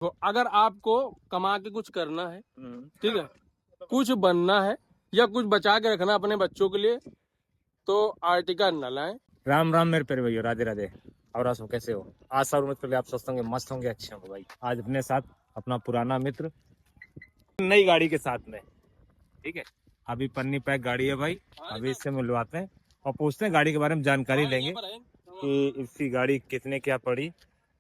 तो अगर आपको कमा के कुछ करना है, ठीक है, कुछ बनना है या कुछ बचा के रखना अपने बच्चों के लिए, तो आर्टिका न लाएं। राम राम मेरे प्यारे भैया, राधे राधे। और आप सब कैसे हो? आशा और उम्मीद करके आप स्वस्थ होंगे, मस्त होंगे, अच्छे होंगे भाई। आज अपने साथ अपना पुराना मित्र नई गाड़ी के साथ में, ठीक है। अभी पन्नी पैक गाड़ी है भाई, अभी इससे मिलवाते हैं और पूछते हैं गाड़ी के बारे में, जानकारी लेंगे कि इसकी गाड़ी कितने क्या पड़ी।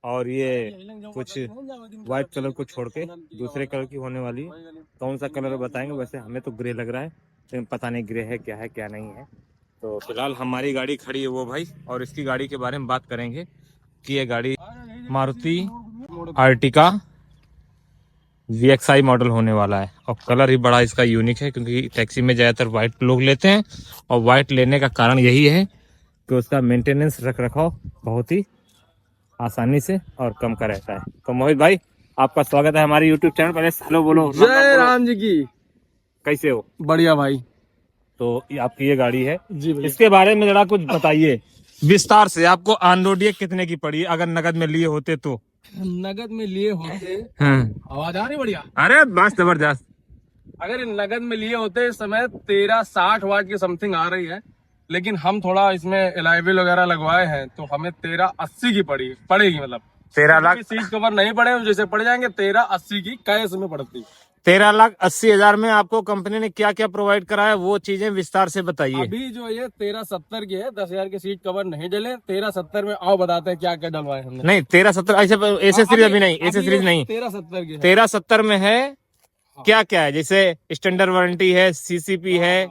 और ये कुछ व्हाइट कलर को छोड़ के दूसरे कलर की होने वाली है, कौन सा कलर बताएंगे। वैसे हमें तो ग्रे लग रहा है, लेकिन पता नहीं ग्रे है क्या नहीं है। तो फिलहाल हमारी गाड़ी खड़ी है वो भाई, और इसकी गाड़ी के बारे में बात करेंगे कि ये गाड़ी मारुति आर्टिका VXI मॉडल होने वाला है। और कलर ही बड़ा इसका यूनिक है, क्योंकि टैक्सी में ज़्यादातर वाइट लोग लेते हैं, और वाइट लेने का कारण यही है कि उसका मेंटेनेंस रख रखाव बहुत ही आसानी से और कम का रहता है। तो मोहित भाई, आपका स्वागत है हमारे YouTube चैनल। पहले हेलो बोलो। जय राम जी की। कैसे हो? बढ़िया भाई। तो आपकी ये गाड़ी है जी भैया। इसके बारे में जरा कुछ बताइए विस्तार से। आपको ऑन रोड ये कितने की पड़ी अगर नगद में लिए होते तो? नगद में लिए होते, आवाज आ रही बढ़िया? अरे बस जबरदस्त। अगर नगद में लिए होते इस समय 1360 वाट की समथिंग आ रही है, लेकिन हम थोड़ा इसमें एलाइविल वगैरह लगवाए हैं तो हमें 1380 की पड़ेगी। मतलब 13 लाख सीट कवर नहीं पड़े, जैसे पड़ जाएंगे 1380 की कैश में पड़ती। 13,80,000 में आपको कंपनी ने क्या क्या प्रोवाइड कराया, वो चीजें विस्तार से बताइए। अभी जो ये 1370 की है, 10,000 की सीट कवर नहीं डले। 1370 में आओ बताते हैं क्या क्या डलवाए हमने। नहीं 1370 ऐसे सीरीज अभी नहीं, ऐसे सीरीज नहीं। 1370 की 1370 में है क्या क्या है? जैसे स्टैंडर्ड वारंटी है, CCP है,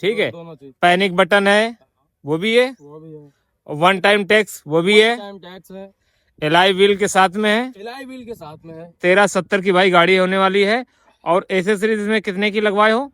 ठीक है, दोनों चीज। पैनिक बटन है वो भी है, वो भी है, वन टाइम टैक्स वो भी है, टाइम टैक्स है, एलॉय व्हील के साथ में है, एलॉय व्हील के साथ में है। 1370 की भाई गाड़ी होने वाली है। और एसेसरीज में कितने की लगवाए हो?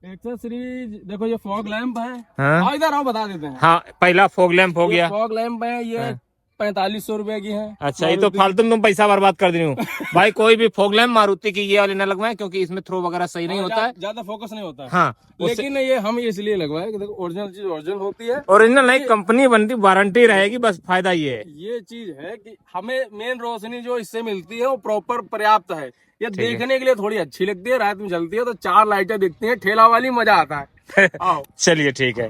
एक्सेसरीज देखो, ये फॉग लैंप है। हाँ इधर आओ बता देते हैं। हाँ, पहला फॉग लैंप हो गया। फॉग लैंप है, ये हाँ। 4500 रुपए की है। अच्छा, ये तो फालतू में तुम पैसा बर्बाद कर रही हो भाई। कोई भी फॉग लैंप मारुति की ये वाली न लगवाए, क्योंकि इसमें थ्रो वगैरह सही नहीं होता है, ज्यादा फोकस नहीं होता है। हाँ, लेकिन ये हम इसलिए लगवाए कि देखो ओरिजिनल चीज ओरिजिनल होती है। ओरिजिनल नहीं, कंपनी वारंटी रहेगी, बस फायदा ये है। ये चीज है कि हमें मेन रोशनी जो इससे मिलती है वो प्रॉपर पर्याप्त है। ये देखने के लिए थोड़ी अच्छी लगती है, रात में जलती है तो 4 लाइटें दिखती है, ठेला वाली मजा आता है। आओ। चलिए ठीक है।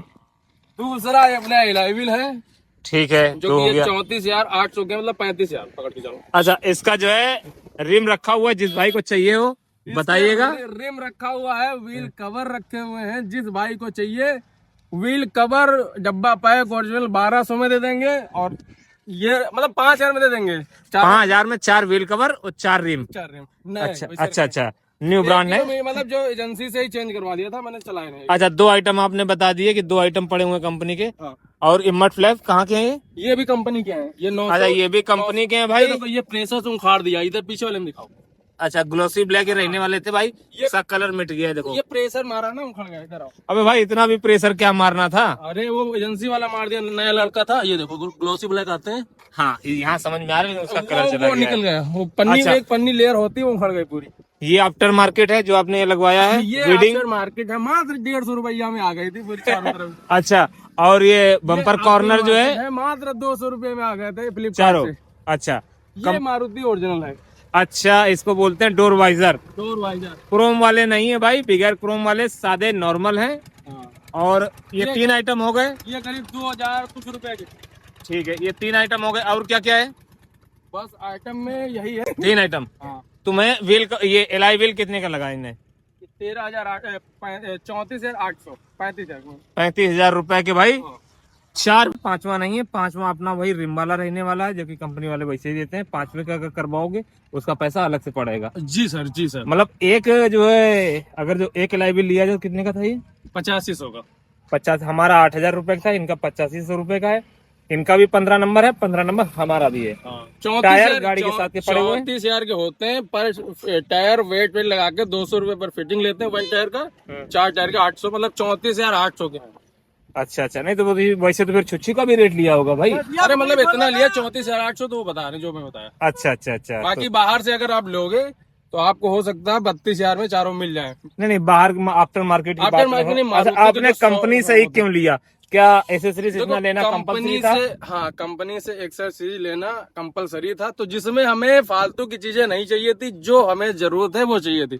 दूसरा ये अपना एलॉय व्हील है, ठीक है, जो तो कि हो ये गया। 34,800 के, मतलब 35,000 पकड़ के चलो। अच्छा, इसका जो है रिम रखा हुआ है, जिस भाई को चाहिए हो बताइएगा। रिम रखा हुआ है, व्हील कवर रखे हुए हैं, जिस भाई को चाहिए। व्हील कवर डब्बा पैक ओरिजिनल 1200 में दे देंगे, और ये मतलब 5,000 में दे देंगे। 5,000 में 4 व्हील कवर और 4 रिम। 4 रिम। अच्छा, न्यू ब्रांड है, मतलब जो एजेंसी से ही चेंज करवा दिया था मैंने, चलाया नहीं। अच्छा, 2 आइटम आपने बता दिए कि 2 आइटम पड़े हुए कंपनी के। हाँ। और इमट फ्लैप कहाँ के हैं? ये भी कंपनी के हैं। ये 900। अच्छा, ये भी कंपनी के हैं भाई। ये प्रेशर से उखाड़ दिया, इधर पीछे वाले में दिखाओ। अच्छा, ग्लोसी ब्लैक के रहने वाले थे भाई, इसका कलर मिट गया है, देखो। ये प्रेशर मारा ना, उखड़ गया। इधर आओ। अबे भाई, इतना भी प्रेशर क्या मारना था? अरे वो एजेंसी वाला मार दिया, नया लड़का था। ये देखो ग्लोसी ब्लैक आते हैं। हाँ, यहाँ समझ में आ रहा है, उसका कलर चला वो निकल गया। वो पन्नी, अच्छा। एक पन्नी लेयर होती है, वो उखड़ गई पूरी। ये आफ्टर मार्केट है जो आपने ये लगवाया है? ये रीडिंग आफ्टर मार्केट है, मात्र 150 रुपया में आ गई थी पूरी चारों तरफ। अच्छा, और ये बम्पर कॉर्नर जो है मात्र 200 रुपए में आ गए थे फ्लिपकार्ट चारों। से। अच्छा, ये मारुति ओरिजिनल है। अच्छा, इसको बोलते हैं door visor. Door visor chrome वाले नहीं है भाई, बिगैर क्रोम वाले सादे नॉर्मल हैं। हाँ। और ये 3 आइटम हो गए। ये करीब 2000 कुछ रुपए के। ठीक है, ये 3 आइटम हो गए। और क्या क्या है? बस आइटम में यही है। 3 आइटम। हाँ। तुम्हें व्हील ये एलॉय व्हील कितने का लगा इन्हें? 34,800 35,000। 35,000 रुपए के भाई। हाँ। 4 5वां नहीं है, 5वां अपना वही रिम वाला रहने वाला है, जो कि कंपनी वाले वैसे ही देते हैं। 5वें का अगर करवाओगे उसका पैसा अलग से पड़ेगा। जी सर, जी सर। मतलब एक जो है, अगर जो एक एलॉय व्हील लिया जाए कितने का था ये? 8500 का। 50, हमारा 8,000 रुपए का था, इनका 8500 रुपए का है। इनका भी 15 नंबर है, 15 नंबर हमारा भी है। टायर गाड़ी के साथ के पड़े हुए 34,000 के होते हैं, पर टायर वेट लगा के 200 रुपए पर फिटिंग लेते हैं। 1 टायर का, 4 टायर का 800, मतलब 34,800 के हैं। अच्छा, नहीं तो वैसे तो फिर छुच्छी का भी रेट लिया होगा भाई। अरे मतलब इतना लिया 34,800, तो वो बता रहे जो मैं बताया। अच्छा। बाकी बाहर से अगर आप लोगे तो आपको हो सकता है 32,000 में चारों मिल जाए। नहीं, बाहर आफ्टर मार्केट की बात नहीं। अच्छा, आपने कंपनी से ही क्यों लिया? क्या एसेसरीज इतना देखो, लेना कंपनी कंपलसरी था? से, हाँ कंपनी से एक्सेसरीज लेना कंपलसरी था, तो जिसमें हमें फालतू की चीजें नहीं चाहिए थी, जो हमें जरूरत है वो चाहिए थी।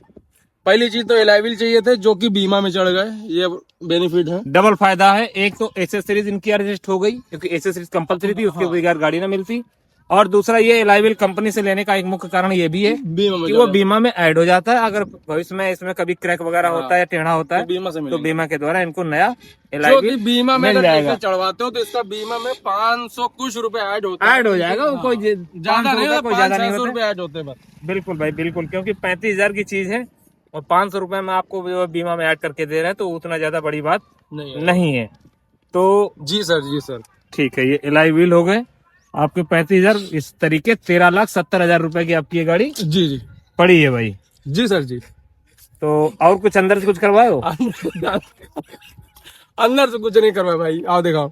पहली चीज तो एलॉय व्हील चाहिए थे, जो कि बीमा में चढ़ गए, ये बेनिफिट है। डबल फायदा है, एक तो एसेसरीज इनकी एडजस्ट हो गई क्योंकि एसेसरीज कंपलसरी थी, उसके बगैर गाड़ी ना मिलती। और दूसरा ये एलाइविल कंपनी से लेने का एक मुख्य कारण ये भी है बीमा में कि वो चढ़ बीमा में ऐड हो जाता है। अगर भविष्य में इसमें कभी क्रैक वगैरह होता है, टेढ़ा होता तो है, बीमा से तो मिलेगा। बीमा के द्वारा इनको नया जो कि एलाइविल बीमा में मिल अगर जाएगा। ट्रैक्टर चढ़वाते हो तो इसका बीमा में 500 कुछ रुपए ऐड होता है। ऐड हो जाएगा, वो कोई ज्यादा नहीं, कोई ज्यादा नहीं 500 होता। रुपए ऐड होते हैं बस। बिल्कुल भाई बिल्कुल, क्योंकि 35,000 की चीज है और 500 रुपए में आपको जो बीमा में ऐड करके दे रहे हैं, तो उतना ज्यादा बड़ी बात नहीं है। तो जी सर, जी सर। ठीक है, ये एलॉय व्हील हो गए आपके 35,000। इस तरीके 13,70,000 रुपए की आपकी ये गाड़ी जी जी पड़ी है भाई। जी सर जी। तो और कुछ अंदर से कुछ करवाए हो? अंदर से कुछ नहीं करवाया भाई, आओ दिखाओ।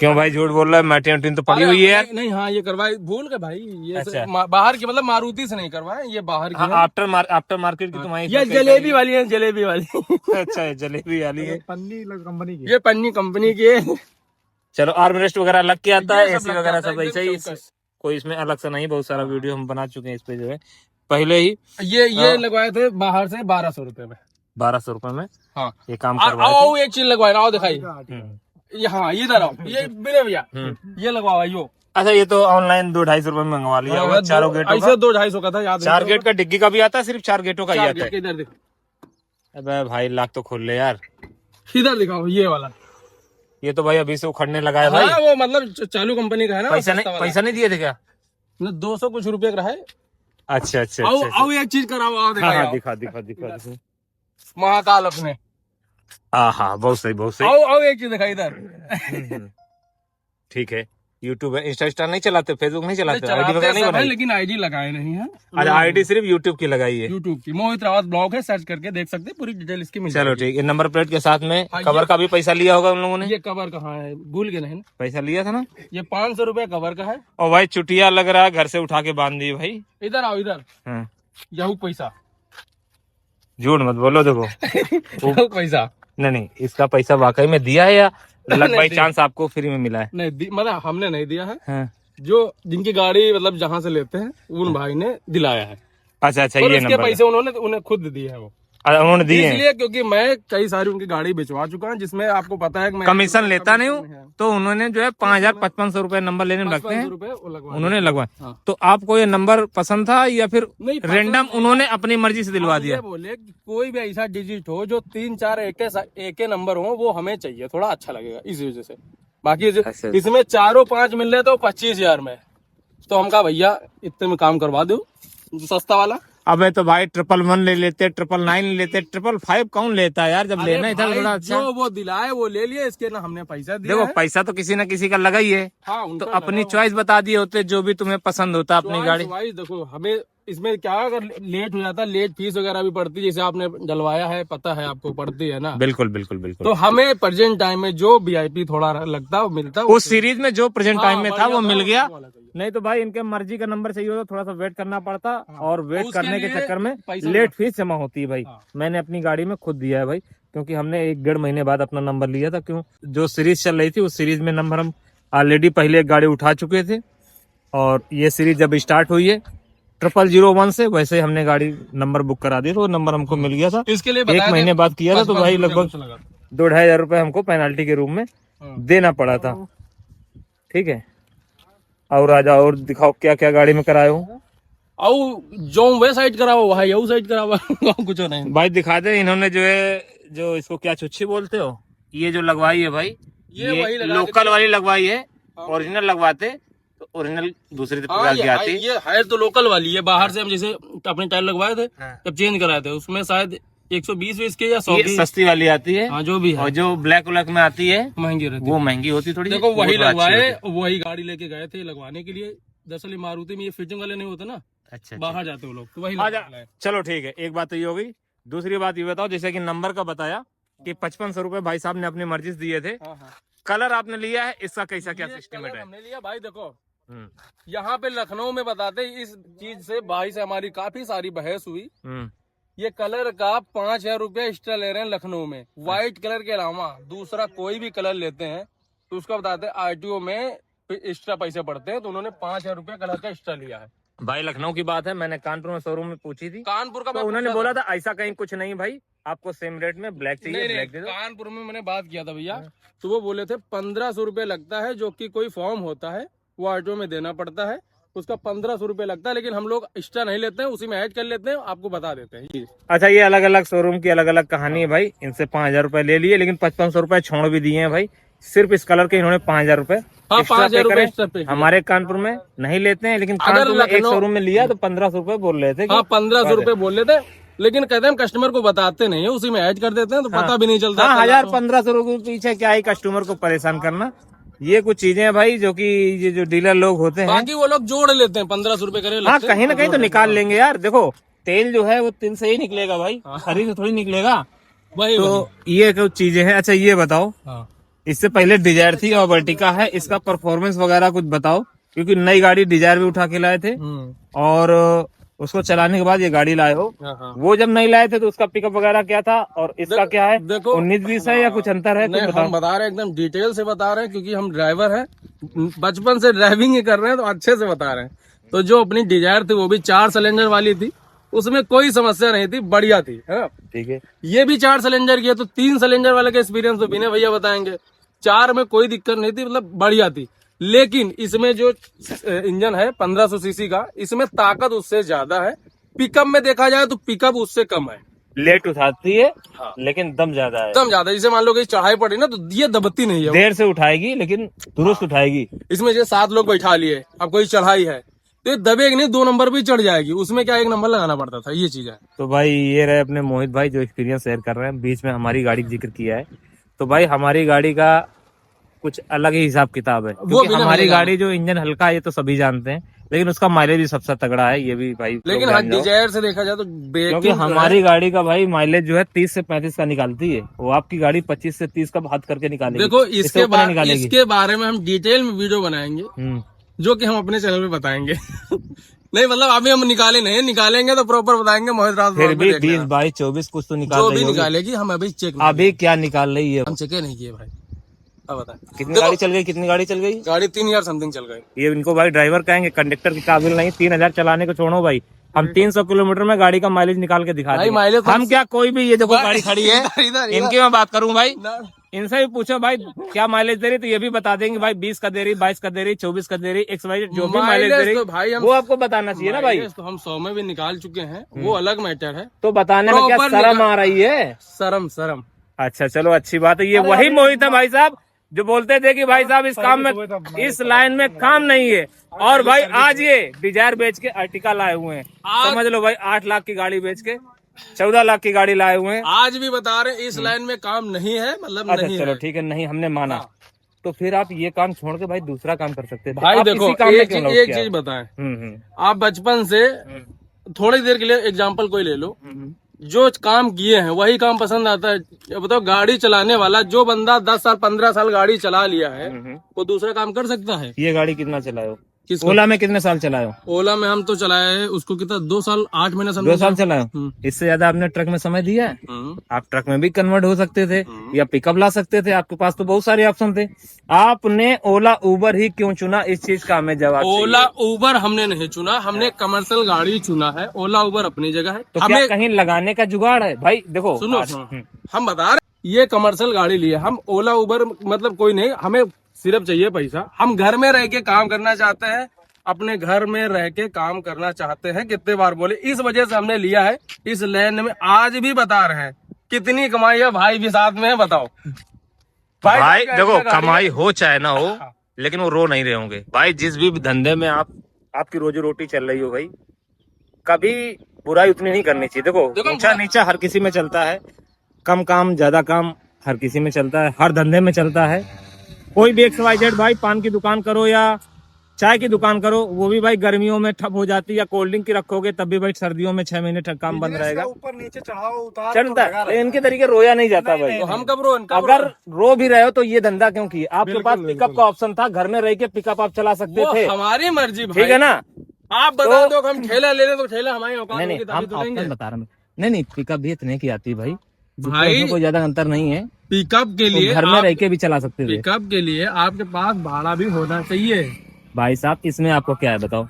क्यों भाई झूठ बोल रहा है? मैटिन वैटिन तो पड़ी हुई है यार। नहीं, हाँ ये करवाई, भूल गए भाई। ये अच्छा। बाहर की, मतलब मारुति से नहीं करवाए, ये बाहर की है। आफ्टर मार्केट की तुम्हारी ये जलेबी वाली है, जलेबी वाली। अच्छा है, जलेबी वाली है। पन्नी कंपनी की, ये पन्नी कंपनी की है। चलो, आर्मरेस्ट वगैरह लग के आता है, ये सब एसी लग वगैरह जाता है, सब ऐसा ही, एकदम चौकस। कोई इसमें अलग से नहीं। बहुत सारा वीडियो हम बना चुके हैं इस पे जो है पहले ही। ये लगवाए थे बाहर से 1200 रुपए में। 1200 रुपए में हाँ ये काम आओ करवाए एक चीज लगवाए, आओ दिखाई। थे। ये हाँ, इधर आओ, ये बिने भैया, ये लगवाओ यो। अच्छा, ये तो ऑनलाइन 200-250 रुपए में मंगवा लिया होगा, चारों गेटों का। ऐसे 200-250 का था, याद है? 4 गेट का डिग्गी का भी आता है, सिर्फ 4 गेटों का ही आता है। इधर देखो, अबे भाई लाख तो खोल ले यार। इधर दिखाओ, ये वाला। ये तो भाई अभी से उखड़ने लगा है भाई। हाँ, वो मतलब चालू कंपनी का है ना। पैसा नहीं दिए थे क्या? 200 कुछ रुपए का है। अच्छा अच्छा आओ अच्छा। आओ एक चीज कराओ, आओ हाँ दिखाओ। हाँ, दिखा दिखा दिखा। महाकाल अपने। हाँ हाँ, बहुत सही बहुत सही। आओ आओ एक चीज दिखाई इधर। ठीक है। यूट्यूब है, इंस्टा नहीं चलाते, फेसबुक नहीं चलाते, आईडी चलाते वगैरह नहीं सब है, बनाई? लेकिन आईडी लगाए नहीं है। अच्छा, आईडी सिर्फ यूट्यूब की लगाई है। यूट्यूब की मोहित रावत ब्लॉग है, सर्च करके देख सकते हैं, पूरी डिटेल इसकी मिल चलो जाएगी। ठीक है। नंबर प्लेट के साथ में हाँ, कवर का भी पैसा लिया होगा उन लोगों ने? ये कवर कहाँ है, भूल गए नहीं ना? पैसा लिया था ना? ये 500 रुपए कवर का है। और भाई चुटिया लग रहा है, घर से उठा के बांध दी भाई। इधर आओ, इधर हाँ। यहू पैसा। झूठ मत बोलो, देखो। यहू पैसा नहीं, इसका पैसा वाकई में दिया है या लक बाई नहीं, चांस आपको फ्री में मिला है? नहीं मतलब हमने नहीं दिया है। हाँ। जो जिनकी गाड़ी मतलब जहाँ से लेते हैं, उन भाई ने दिलाया है। अच्छा अच्छा, और ये उसके नंबर पैसे उन्हें खुद दिए हैं वो। उन्होंने दिए हैं। इसलिए क्योंकि मैं कई सारी उनकी गाड़ी बेचवा चुका हूँ, जिसमें आपको पता है कि मैं कमीशन लेता नहीं हूँ, तो उन्होंने जो है 5,000-5,500 रुपए नंबर लेने में लगते 500 हैं, रुपए वो लगवा उन्होंने लगवाए। हाँ। तो आपको ये नंबर पसंद था या फिर नहीं, रेंडम उन्होंने अपनी मर्जी से दिलवा आप दिया? ये बोले कि कोई भी ऐसा डिजिट हो जो 3-4 एक नंबर हो, वो हमें चाहिए, थोड़ा अच्छा लगेगा इस वजह से। बाकी अच्छा। इसमें 4-5 मिल रहे तो 25,000 में, तो हम कहा भैया इतने में काम करवा दो, सस्ता वाला। अबे तो भाई 111 ले लेते, 999 ले लेते, 555 कौन लेता है यार? जब लेना ही था भाई, थोड़ा अच्छा। जो वो दिलाए वो ले लिए, इसके ना हमने पैसा दिया देखो, है। पैसा तो किसी ना किसी का लगा ही है, हाँ, तो उनका अपनी लगा चॉइस बता दिए होते, जो भी तुम्हें पसंद होता अपनी हुआ। गाड़ी। चॉइस देखो, हमें इसमें क्या, अगर लेट हो जाता, लेट फीस वगैरह भी पड़ती, जैसे आपने डलवाया है, पता है आपको, पड़ती है ना। बिल्कुल बिल्कुल बिल्कुल। तो हमें प्रेजेंट टाइम में जो VIP थोड़ा लगता वो मिलता, उस सीरीज में जो प्रेजेंट टाइम में था वो मिल गया। वाला चाहिए। नहीं तो भाई इनके मर्जी का नंबर चाहिए होता, थोड़ा सा वेट करना पड़ता, और वेट उसके करने के लिए चक्कर में पैसा लेट फीस जमा होती है भाई। हाँ। मैंने अपनी गाड़ी में खुद दिया है भाई, क्योंकि हमने 1-1.5 महीने बाद अपना नंबर लिया था। क्यों? जो सीरीज चल रही थी उस सीरीज में नंबर हम ऑलरेडी पहले एक गाड़ी उठा चुके थे, और ये सीरीज जब स्टार्ट हुई है 0001 से, वैसे हमने गाड़ी नंबर बुक करा दिया, तो वो नंबर हमको मिल गया था। इसके लिए 1 महीने बाद किया था, तो भाई लगभग 2,500 रुपए हमको पेनाल्टी के रूप में देना पड़ा था। ठीक है, और आजा और दिखाओ क्या क्या गाड़ी में कराए हो। जो वे साइड कराओ, वहाँ यू साइड कराओ। कुछ नहीं भाई दिखा दे, इन्होंने जो है, जो इसको क्या चुच्छी बोलते हो, ये जो लगवाई है भाई, ये वही लगा लोकल वाली लगवाई है। ओरिजिनल लगवाते तो ओरिजिनल दूसरी प्रकार की आती। ये है तो लोकल वाली है, बाहर से हम जैसे अपने टायर लगवाए थे, हाँ। जब चेंज कराए थे, उसमें शायद 120 के या 100 ये की सस्ती वाली आती है, हाँ, जो भी है, और जो ब्लैक में आती है महंगी रहती वो महंगी होती थोड़ी। देखो वो वही थोड़ा अच्छी लगवाए, होती है। वही गाड़ी लेके गए थे लगवाने के लिए। दरअसल ये मारुति में ये फिटिंग वाले नहीं होते ना, अच्छा बाहर जाते वो लोग, तो वही आजा। लगवाए। चलो ठीक है, एक बात तो ये हो गई। दूसरी बात ये बताओ, जैसे कि नंबर का बताया कि 5500 रुपए भाई साहब ने अपनी मर्जी से दिए थे, हाँ, हाँ। कलर आपने लिया है, इसका कैसा क्या ये सिस्टमेट कलर है? हमने लिया भाई, देखो हम्म, यहाँ पे लखनऊ में बताते, इस चीज से भाई से हमारी काफी सारी बहस हुई। हम्म, ये कलर का 5,000 रुपया एक्स्ट्रा ले रहे हैं लखनऊ में। व्हाइट कलर के अलावा दूसरा कोई भी कलर लेते हैं तो उसका बताते हैं आरटीओ में एक्स्ट्रा पैसे पड़ते हैं, तो उन्होंने 5,000 रुपया कलर का एक्स्ट्रा लिया है। भाई लखनऊ की बात है, मैंने कानपुर में शोरूम में पूछी थी, कानपुर का तो मैं उन्होंने पूछा बोला था। था ऐसा कहीं कुछ नहीं भाई, आपको सेम रेट में ब्लैक चाहिए नहीं ब्लैक दे दो। कानपुर में मैंने बात किया था भैया, तो वो बोले थे 1,500 रुपये लगता है, जो कि कोई फॉर्म होता है वो आरटीओ में देना पड़ता है, उसका 1,500 रुपये लगता है, लेकिन हम लोग एक्स्ट्रा नहीं लेते हैं, उसी में ऐड कर लेते हैं, आपको बता देते हैं। अच्छा, ये अलग अलग शोरूम की अलग अलग कहानी है भाई। इनसे 5,000 रुपए ले लिए, लेकिन 500 रुपए छोड़ भी दिए हैं भाई। सिर्फ इस कलर के इन्होंने 5,000 रुपए हाँ, एक्स्ट्रा 5,000 पे रुपये करे। एक्स्ट्रा पे किया। हमारे कानपुर में नहीं लेते हैं, लेकिन अगर कानपुर में एक लखनऊ- शोरूम में लिया तो 1,500 रुपए बोल रहे थे कि- हाँ 1,500 रुपये बोल लेते हैं, लेकिन कहते हैं हम कस्टमर को बताते नहीं है, उसी में ऐड कर देते हैं, तो पता भी नहीं चलता। हाँ, 1,000-1,500 रुपए के पीछे क्या ही कस्टमर को परेशान करना। ये कुछ चीजें हैं भाई जो कि ये जो डीलर लोग होते हैं, बाकी वो लोग जोड़ लेते हैं, 1,500 रुपये करे हाँ लगते हैं। कहीं ना कहीं तो निकाल लेंगे यार। देखो तेल जो है वो तिल से ही निकलेगा भाई, खरी से थोड़ी निकलेगा। वही तो ये कुछ चीजें हैं। अच्छा ये बताओ, हाँ। इससे पहले डिजायर थी और वर्टिका है, इसका परफॉर्मेंस वगैरह कुछ बताओ, क्योंकि नई गाड़ी डिजायर भी उठा के लाए थे और उसको चलाने के बाद ये गाड़ी लाए हो। हाँ। वो जब नहीं लाए थे तो उसका पिकअप वगैरह क्या था और इसका क्या है? देखो 19-20 है या कुछ अंतर है? नहीं, कुछ बताओ। हम बता रहे हैं, एकदम डिटेल से बता रहे हैं, क्योंकि हम ड्राइवर हैं, बचपन से ड्राइविंग ही कर रहे हैं, तो अच्छे से बता रहे हैं। तो जो अपनी डिजायर थी वो भी 4 सिलेंडर वाली थी, उसमें कोई समस्या नहीं थी, बढ़िया थी, है ना। ठीक है, ये भी 4 सिलेंडर की है, तो 3 सिलेंडर वाले का एक्सपीरियंस तो विनय भैया बताएंगे। 4 में कोई दिक्कत नहीं थी, मतलब बढ़िया थी। लेकिन इसमें जो इंजन है 1500 सीसी का, इसमें ताकत उससे ज्यादा है। पिकअप में देखा जाए तो पिकअप उससे कम है, लेट उठाती है हाँ। लेकिन दम ज्यादा है। एकदम ज्यादा। जैसे मान लो कि चढ़ाई पड़ी ना, तो ये दबती नहीं है। देर से उठाएगी लेकिन दुरुस्त उठाएगी। इसमें जो 7 लोग बैठा लिए, अब कोई चढ़ाई है तो ये दबेगी नहीं, 2 नंबर भी चढ़ जाएगी। उसमें क्या 1 नंबर लगाना पड़ता था, ये चीज है। तो भाई ये रहे अपने मोहित भाई जो एक्सपीरियंस शेयर कर रहे हैं, बीच में हमारी गाड़ी का जिक्र किया है। तो भाई हमारी गाड़ी का कुछ अलग ही हिसाब किताब है, क्योंकि बिना हमारी भैया गाड़ी जो इंजन हल्का है ये तो सभी जानते हैं, लेकिन उसका माइलेज भी सबसे तगड़ा है, ये भी भाई लेकिन लोग हाँ जान जाओ। डिजायर से देखा जाए तो क्योंकि हमारी गाड़ी का भाई माइलेज जो है 30 से 35 का निकालती है, वो आपकी गाड़ी 25 से 30 का हाथ करके निकालेगी। देखो इससे ऊपर नहीं निकालेगी। इसके बारे में हम डिटेल में वीडियो बनाएंगे, जो कि हम अपने चैनल पे बताएंगे। नहीं मतलब अभी हम निकाले नहीं, निकालेंगे तो प्रॉपर बताएंगे। मोहित राज फिर ब्लॉग पे भी देखना। 20, 22, 24 कुछ तो निकाल जो रही भी होगी। निकालेगी हम अभी चेक अभी क्या निकाल रही है? हम चेक नहीं किए भाई। अब बता कितनी गाड़ी चल गई? कितनी गाड़ी चल गई? गाड़ी 3,000 समथिंग चल गई। ये इनको भाई ड्राइवर कहेंगे, कंडक्टर के काबिल नहीं। 3,000 चलाने को छोड़ो भाई, हम 300 किलोमीटर में गाड़ी का माइलेज निकाल के दिखा भाई देंगे। माइलेज हम क्या कोई भी, ये देखो गाड़ी खड़ी है, इधर इनकी मैं बात करूं भाई, ना- इनसे भी पूछो भाई क्या माइलेज दे रही, तो ये भी बता देंगे भाई 20 का दे रही, 22 का दे रही, 24 का दे रही, XY जो भी माइलेज दे रही तो भाई हम वो आपको बताना चाहिए ना भाई। तो हम 100 में भी निकाल चुके हैं, वो अलग मैटर है। तो बताने में क्या Proper शर्म निकाल- आ रही है? शर्म अच्छा चलो अच्छी बात है। ये वही मोहित है भाई साहब जो बोलते थे कि भाई साहब इस काम में, इस लाइन में काम नहीं है, और भाई आज ये डिजायर बेच के अर्टिका लाए हुए हैं। समझ लो भाई 8 लाख की गाड़ी बेच के 14 लाख की गाड़ी लाए हुए हैं। आज भी बता रहे हैं इस लाइन में काम नहीं है, मतलब अच्छा नहीं चलो है। ठीक है, नहीं हमने माना, तो फिर आप ये काम छोड़ के भाई दूसरा काम कर सकते थे। भाई आप देखो इसी काम में एक क्यों चीज लौट एक के चीज आए? बताएं, आप बचपन से थोड़ी देर के लिए एग्जांपल कोई ले लो, हम्म। जो काम किए हैं वही काम पसंद आता है। अब बताओ गाड़ी चलाने वाला जो बंदा 10 साल 15 साल गाड़ी चला लिया है, वो दूसरा काम कर सकता है। ये गाड़ी कितना चलाए हो? किसको? ओला में कितने साल चलाए हो? ओला में हम तो चलाए हैं उसको कितना 2 साल 8 महीने 2 साल चलाए हो? हम्म। इससे ज्यादा आपने ट्रक में समय दिया है? हम्म। आप ट्रक में भी कन्वर्ट हो सकते थे या पिकअप ला सकते थे, आपके पास तो बहुत सारे ऑप्शन थे। आपने ओला उबर ही क्यों चुना? इस चीज का हमें जवाब चाहिए। ओला उबर हमने नहीं चुना, हमने कमर्शियल गाड़ी चुना है। ओला उबर अपनी जगह है। तो क्या कहीं लगाने का जुगाड़ है भाई? देखो सुनो आज- सुनो, हम बता रहे हैं, ये कमर्शियल गाड़ी ली है हम। ओला उबर मतलब कोई नहीं, हमें सिर्फ चाहिए पैसा। हम घर में रह के काम करना चाहते हैं, अपने घर में रह के काम करना चाहते हैं। कितने बार बोले, इस वजह से हमने लिया है इस लाइन में। आज भी बता रहे हैं कितनी कमाई है, भाई भी साथ में है, बताओ भाई क्या देखो गाड़ी है? कमाई हो चाहे ना हो, लेकिन वो रो नहीं रहे होंगे भाई। जिस भी धंधे में आपकी रोजी रोटी चल रही हो भाई, कभी बुराई उतनी नहीं करनी चाहिए। देखो ऊंचा नीचा हर किसी में चलता है, कम काम ज्यादा काम हर किसी में चलता है, हर धंधे में चलता है। कोई भी XYZ भाई, पान की दुकान करो या चाय की दुकान करो, वो भी भाई गर्मियों में ठप हो जाती है, या कोल्ड ड्रिंक की रखोगे तब भी भाई सर्दियों में 6 महीने तक काम बंद रहेगा। ऊपर नीचे चढ़ाओ उतार चलता है, इनके तरीके रोया नहीं जाता भाई। तो हम कब रो अगर रो भी रहे हो तो ये धंधा क्यों किए? आपके पास पिकअप का ऑप्शन था, घर में रह के पिकअप आप चला सकते थे, हमारी मर्जी भाई। ठीक है ना? आप बता दो कि हम ठेला ले लें तो ठेला हमारी औकात नहीं होगी नहीं, तभी हम तो लेंगे। ऑप्शन बता रहे हैं। नहीं पिकअप भी इतने की आती है भाई, भाई इसमें कोई ज्यादा अंतर नहीं है। पिकअप के तो लिए घर में रह के भी चला सकते थे पिकअप के लिए आपके पास भाड़ा भी होना चाहिए। भाई साहब। इसमें आपको क्या है बताओ,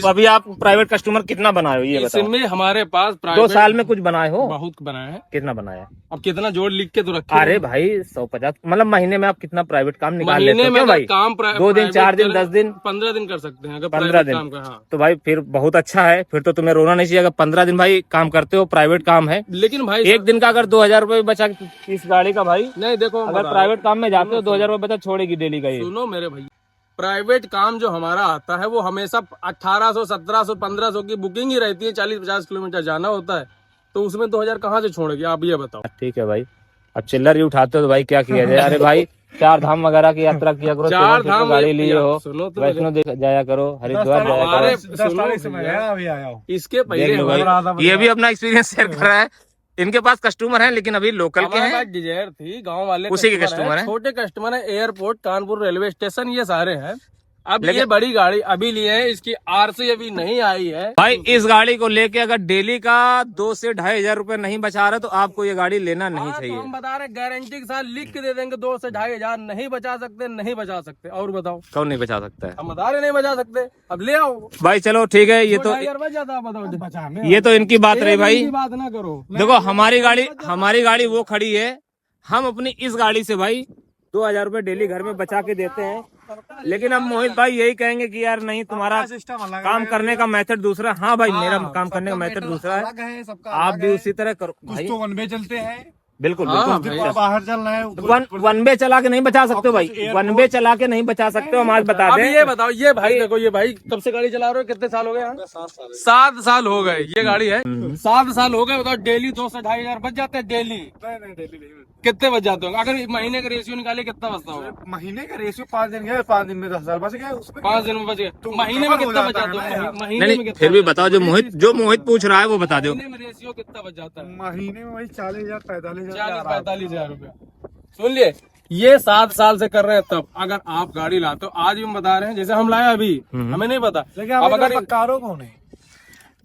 अभी आप प्राइवेट कस्टमर कितना बनाए हो ये बताओ। इसमें हमारे पास 2 साल में कुछ बनाए हो? बहुत बनाया है। कितना बनाया? अब कितना जोड़ लिख के तो रखे। अरे भाई 150 मतलब महीने में आप कितना प्राइवेट काम निकाल महीने लेते हो में क्या भाई? काम 2 दिन 4 दिन 10 दिन 15 दिन कर सकते हैं अगर 15 private दिन काम का। हाँ। तो भाई फिर बहुत अच्छा है, फिर तो तुम्हें रोना नहीं चाहिए अगर 15 दिन भाई काम करते हो, प्राइवेट काम है। लेकिन भाई एक दिन का अगर 2000 रुपये बचा इस गाड़ी का भाई, नहीं देखो अगर प्राइवेट काम में जाते हो 2000 रुपये बचा छोड़ेगी डेली का ये। सुनो मेरे भाई, प्राइवेट काम जो हमारा आता है वो हमेशा 1800 1700 1500 की बुकिंग ही रहती है। 40-50 किलोमीटर जाना होता है तो उसमें 2000 कहाँ से छोड़ेगी आप ये बताओ। ठीक है भाई, अब चिल्लर ही उठाते हो तो भाई क्या किया जाए। अरे भाई 4 धाम वगैरह की यात्रा किया करो, 4 धाम गाड़ी लिए हो, सुनो तो वैष्णो जाया करो, हरिद्वार जाया हमारे करो। इसके पहले देख लो भाई, ये भी अपना एक्सपीरियंस शेयर कर रहा है। इनके पास कस्टमर हैं लेकिन अभी लोकल के हमारे हैं, पास डिजायर थी, गांव वाले उसी के कस्टमर हैं। छोटे कस्टमर है, एयरपोर्ट, कानपुर रेलवे स्टेशन, ये सारे हैं। अब ये बड़ी गाड़ी अभी लिए है, इसकी आरसी अभी नहीं आई है भाई। इस गाड़ी को लेके अगर डेली का 2 से 2,500 रुपए नहीं बचा रहे तो आपको ये गाड़ी लेना नहीं चाहिए। तो हम बता रहे गारंटी के साथ लिख के दे देंगे 2 से 2,500 नहीं बचा सकते, नहीं बचा सकते। और बताओ कौन नहीं बचा सकता है? हम बता रहे नहीं बचा सकते, अब ले आओ भाई। चलो ठीक है, ये तो 2,500 बच जाता है, बताओ। ये तो इनकी बात रही भाई, बात ना करो। देखो हमारी गाड़ी वो खड़ी है, हम अपनी इस गाड़ी से भाई 2000 रुपए डेली घर में बचा के देते हैं। लेकिन अब मोहित भाई यही कहेंगे कि यार नहीं, तुम्हारा काम करने का मेथड दूसरा। हाँ भाई, मेरा काम करने का मेथड दूसरा है, आप भी उसी तरह करो भाई। तो वन वे चलते हैं, बिल्कुल बाहर चलना है, वन वे चला के नहीं बचा सकते हो भाई, वन वे चला के नहीं बचा सकते हो। हम आज बता दें। ये बताओ, ये भाई देखो, ये भाई कब से गाड़ी चला रहे हो, कितने साल हो गए? 7 साल हो गए ये गाड़ी है। 7 साल हो गए, बताओ डेली 2 से 2,500 बच जाते हैं डेली। कितने बच जाते होंगे? अगर महीने का रेशियो निकाले कितना बचता होगा? महीने का रेशियो 5 दिन गए, 5 दिन में 10,000 बच गए, उसमें 5 दिन में बच गए तो महीने में कितना बच जाता है? महीने में नहीं, फिर भी बताओ, जो मोहित पूछ रहा है वो बता दो। महीने में रेशियो कितना बच जाता है? महीने में वही 40,000 45,000 40-45,000 रुपया। सुन लिए, ये 7 साल से कर रहे हैं। तब अगर आप गाड़ी लाते हो, आज भी हम बता रहे हैं, जैसे हम लाए अभी, हमें नहीं पता। अब अगर कारो कौन है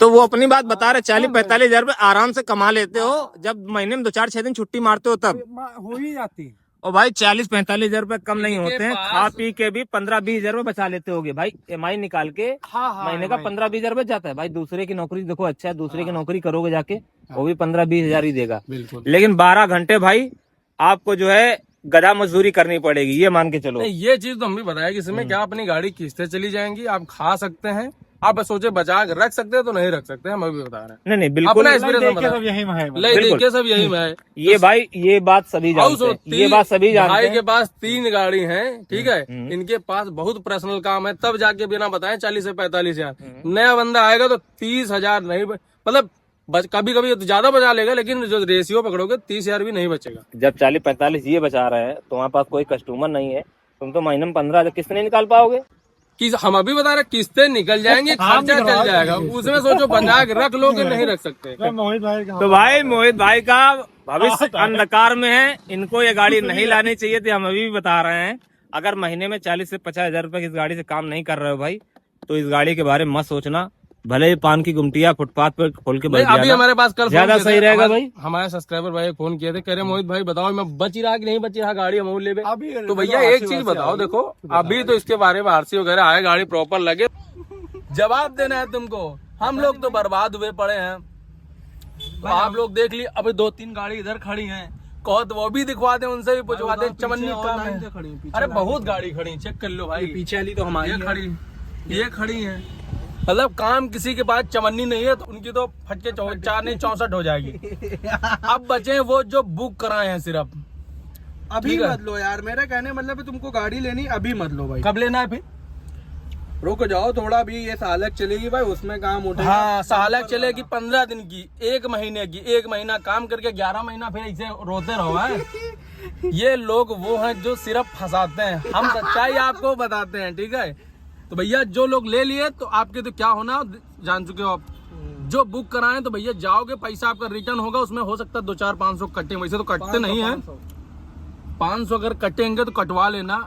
तो वो अपनी बात बता रहे, 40-45,000 रुपए आराम से कमा लेते हो जब महीने में 2-4-6 दिन छुट्टी मारते हो तब। हो ही जाती। और भाई 40-45,000 रुपए कम नहीं होते हैं, खा पी के भी 15-20,000 रुपए बचा लेते होगे भाई। EMI निकाल के महीने का 15-20,000 रुपए जाता है भाई। दूसरे की नौकरी देखो, अच्छा है, दूसरे की नौकरी करोगे जाके, वो भी 15-20,000 ही देगा। लेकिन 12 घंटे भाई आपको जो है गधा मजदूरी करनी पड़ेगी, ये मान के चलो। ये चीज तो हम भी बताया कि इसमें क्या अपनी गाड़ी किस्तें चली जाएंगी, आप खा सकते हैं, आप सोचे बचा के रख सकते हैं तो नहीं रख सकते, हम अभी बता रहे हैं। नहीं बिल्कुल, अपना एक्सपीरियंस देखिए सब यही में है। ये भाई ये बात सभी जानते हैं, ये बात सभी जानते भाई हैं। के पास 3 गाड़ी हैं, ठीक है, इनके पास बहुत पर्सनल काम है, तब जाके बिना बताए 40 से 45,000। नया बंदा आएगा तो 30,000 नहीं, मतलब कभी कभी तो ज्यादा बचा लेगा, लेकिन जो रेशियो पकड़ोगे 30,000 भी नहीं बचेगा। जब 40-45 ये बचा रहे हैं तो तुम्हारे पास कोई कस्टमर नहीं है, तुम तो महीने में 15,000 किस्त नहीं निकाल पाओगे। कि हम अभी बता रहे किस्तें निकल जाएंगी, खर्चा चल जाएगा, उसमें सोचो बचा के रख लो कि नहीं रख सकते। मोहित भाई तो भाई मोहित भाई का भविष्य अंधकार में है, इनको ये गाड़ी नहीं लानी चाहिए थी। हम अभी भी बता रहे हैं, अगर महीने में 40 से 50,000 रुपए की इस गाड़ी से काम नहीं कर रहे हो भाई, तो इस गाड़ी के बारे में मत सोचना। भले ही पान की गुमटिया फुटपाथ पर खोल के बैठ अभी हमारे पास कल ज्यादा सही रहेगा भाई। हमारे सब्सक्राइबर भाई फोन किए थे, कह रहे मोहित भाई बताओ मैं बच ही रहा कि नहीं बच रहा गाड़ी अमूल ले। तो भैया एक चीज बताओ, देखो अभी तो इसके बारे में आरसी वगैरह आए, गाड़ी प्रॉपर लगे, जवाब देना है तुमको। हम लोग तो बर्बाद हुए पड़े हैं, तो आप लोग देख ली। अभी 2-3 गाड़ी इधर खड़ी हैं, कहो तो वो भी दिखवा दे, उनसे भी पूछवा दे। चमन्नी काम है, अरे बहुत गाड़ी खड़ी, चेक कर लो भाई। पीछे वाली तो हमारी खड़ी, ये खड़ी है, मतलब काम किसी के पास चमन्नी नहीं है तो उनकी तो फटके 4 नहीं 64 हो जाएगी। अब बचे वो जो बुक कराए हैं सिर्फ। अभी मत लो यार, मेरा कहने मतलब है तुमको गाड़ी लेनी अभी मत लो भाई। कब लेना है फिर? रुक जाओ थोड़ा, अभी ये सालक चलेगी भाई, उसमें काम उठेगा। हाँ सालक चलेगी 15 दिन की, 1 महीने की, 1 महीना काम करके 11 महीना फिर ऐसे रोते रहो है। ये लोग वो हैं जो सिर्फ फंसाते हैं, हम सच्चाई आपको बताते हैं, ठीक है। तो भैया जो लोग ले लिए तो आपके तो क्या होना जान चुके हो आप। जो बुक कराएं तो भैया जाओगे, पैसा आपका रिटर्न होगा, उसमें हो सकता है 200-500 कटे, वैसे तो कटते नहीं है। 500 अगर कटेंगे तो कटवा लेना,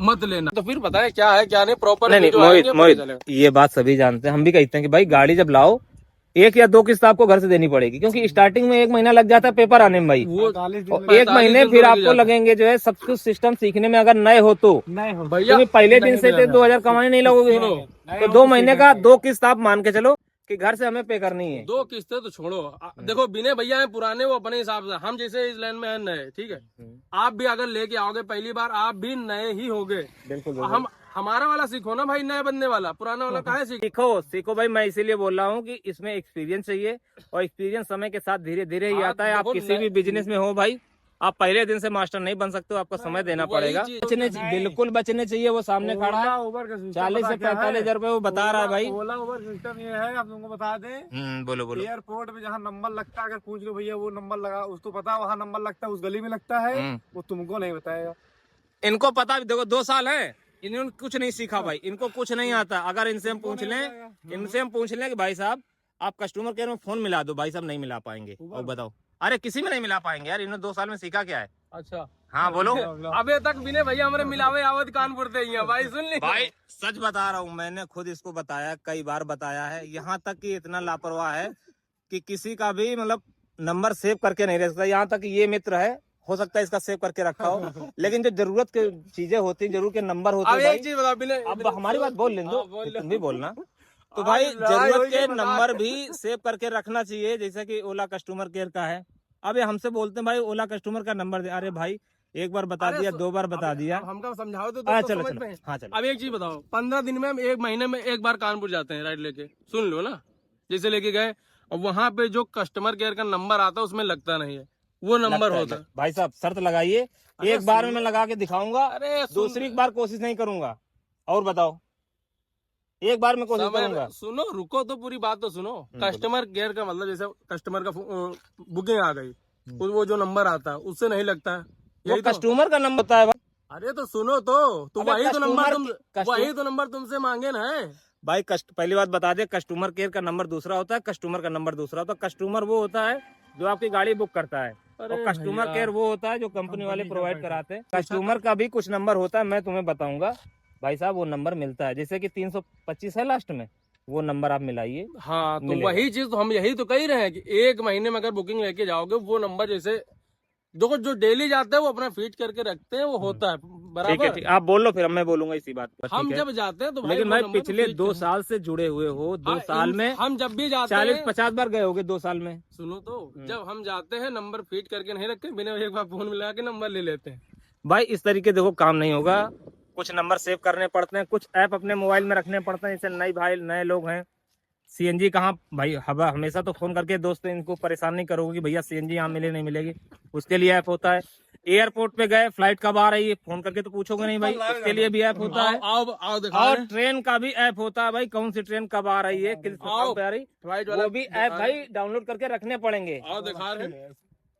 मत लेना। तो फिर बताएं क्या है क्या नहीं प्रॉपर। नहीं मोहित ये बात सभी जानते हैं, हम भी कहते हैं कि भाई गाड़ी जब लाओ एक या दो किस्त आपको घर से देनी पड़ेगी, क्योंकि स्टार्टिंग में 1 महीना लग जाता है पेपर आने में भाई, वो 45 दिन और में 1 महीने दिन फिर तो लग आपको जाता है। लगेंगे जो है सब कुछ सिस्टम सीखने में, अगर नए हो तो। नहीं हो भैया क्योंकि पहले दिन नहीं से मिला 2000 कमाने नहीं लगोगे, सुनो, तो 2 महीने का 2 किस्त आप मान के चलो कि घर से हमें पे करनी है। 2 किस्तें तो छोड़ो। देखो बिने भैया हैं पुराने, वो अपने हिसाब से, हम जैसे इस लाइन में हैं नए, ठीक है। आप भी अगर लेके आओगे पहली बार, आप भी नए ही होगे। बिल्कुल हम हमारा वाला सीखो ना भाई, नए बनने वाला, पुराना वाला कहाँ सीखो। सीखो सीखो भाई, मैं इसीलिए बोल रहा हूँ कि इसमें एक्सपीरियंस चाहिए, और एक्सपीरियंस समय के साथ धीरे धीरे ही हाँ, आता है। आप देखो किसी भी बिजनेस में हो भाई, आप पहले दिन से मास्टर नहीं बन सकते हो, आपको समय देना वही पड़ेगा। चीज- बिल्कुल बचने चाहिए। वो सामने खड़ा है, ओवर का सिस्टम 40 से 45 हजार रुपए वो बता रहा है भाई। ओला ओवर सिस्टम ये है, आप तुमको बता दें, बोलो बोलो। एयरपोर्ट में जहाँ नंबर लगता है, अगर पूछ लो भैया वो नंबर लगा, उसको पता वहाँ नंबर लगता है, उस गली में लगता है, वो तुमको नहीं बताएगा। इनको पता, देखो 2 साल है, इन्होंने कुछ नहीं सीखा भाई, इनको कुछ नहीं आता। अगर इनसे हम पूछ लें कि भाई साहब आप कस्टमर केयर में फोन मिला दो, भाई साहब नहीं मिला पाएंगे। और बताओ, अरे किसी में नहीं मिला पाएंगे यार, इन्होंने 2 साल में सीखा क्या है? अच्छा हाँ बोलो। अबे तक बिने भैया हमारे मिलावे आवत कानपुर से ही हैं भाई, सुन ली भाई सच बता रहा हूँ, मैंने खुद इसको बताया, कई बार बताया है, यहाँ तक कि इतना लापरवाह है कि किसी का भी मतलब नंबर सेव करके नहीं रख सकता। यहाँ तक ये मित्र है, हो सकता है इसका सेव करके रखा हो, लेकिन जो जरूरत की चीजें होती हैं, जरूरत के नंबर होते अब हैं एक चीज बताओ बिने, अब हमारी बात बोल लें हाँ, बोल लो। तुम भी बोलना। तो भाई लड़ाई जरूरत होगी, के बता। नंबर भी सेव करके रखना चाहिए, जैसे कि ओला कस्टमर केयर का है। अब ये हमसे बोलते हैं भाई ओला कस्टमर का नंबर दे, अरे भाई एक बार बता अरे दिया, 2 बार बता दिया। अब हमका समझाओ तो हाँ तो चलो समझ चलो, में। हाँ चलो। अब एक चीज बताओ, 15 दिन में हम 1 महीने में 1 बार कानपुर जाते हैं राइड लेके, सुन लो ना, जैसे लेके गए और वहां पे जो कस्टमर केयर का नंबर आता है उसमें लगता नहीं है, वो नंबर होता है। भाई साहब शर्त लगाइए, अरे एक बार में मैं लगा के दिखाऊंगा, अरे दूसरी बार कोशिश नहीं करूंगा। और बताओ, एक बार में कोशिश करूंगा। सुनो, रुको तो पूरी बात तो सुनो। कस्टमर केयर का मतलब जैसे कस्टमर का बुकिंग आ गई, वो जो नंबर आता है उससे नहीं लगता है, वो यही तो। कस्टमर का नंबर होता है भाई। अरे तो सुनो तो अबे वही तो नंबर कस्टमर वही तो नंबर तुमसे मांगे ना है। भाई पहली बात बता दे, कस्टमर केयर का नंबर दूसरा होता है, कस्टमर का नंबर दूसरा होता है। कस्टमर वो होता है जो आपकी गाड़ी बुक करता है, अरे और कस्टमर भैया। केयर वो होता है जो कंपनी वाले प्रोवाइड कराते हैं। कस्टमर का भी कुछ नंबर होता है, मैं तुम्हें बताऊंगा भाई साहब, वो नंबर मिलता है, जैसे कि 325 है लास्ट में, वो नंबर आप मिलाइए। हाँ तो मिलेगा। वही चीज तो हम यही तो कह ही रहे हैं कि 1 महीने में अगर बुकिंग लेके जाओगे, वो नंबर जैसे देखो जो डेली जाते हैं वो अपना फीड करके रखते हैं, वो होता है ठीक है, बराबर। ठीक, आप बोल लो फिर मैं बोलूंगा इसी बात पर। हम ठीक है? जब जाते हैं तो भाई लेकिन वो भाई नंबर पिछले feed 2 करते साल से जुड़े हुए हो, 2 हैं। साल में हम जब भी जाते 40-50 बार गए होगे 2 साल में। सुनो तो, जब हम जाते हैं नंबर फीड करके नहीं रखते, बिना एक बार फोन मिला के नंबर ले लेते हैं। भाई इस तरीके देखो काम नहीं होगा, कुछ नंबर सेव करने पड़ते हैं, कुछ ऐप अपने मोबाइल में रखने पड़ते हैं। जैसे नए लोग हैं, सीएनजी कहाँ भाई, हमेशा तो फोन करके दोस्त इनको परेशान नहीं करोगे कि भैया सीएनजी यहाँ मिले नहीं मिलेगी, उसके लिए ऐप होता है। एयरपोर्ट पे गए, फ्लाइट कब आ रही है, फोन करके तो पूछोगे नहीं भाई, उसके लिए भी ऐप होता है। आओ दिखा और ट्रेन का भी ऐप होता है भाई, कौन सी ट्रेन कब आ रही है, किस आओ। पे आ रही, फ्लाइट वाला वो भी ऐप भाई डाउनलोड करके रखने पड़ेंगे। आओ दिखा रहे हैं।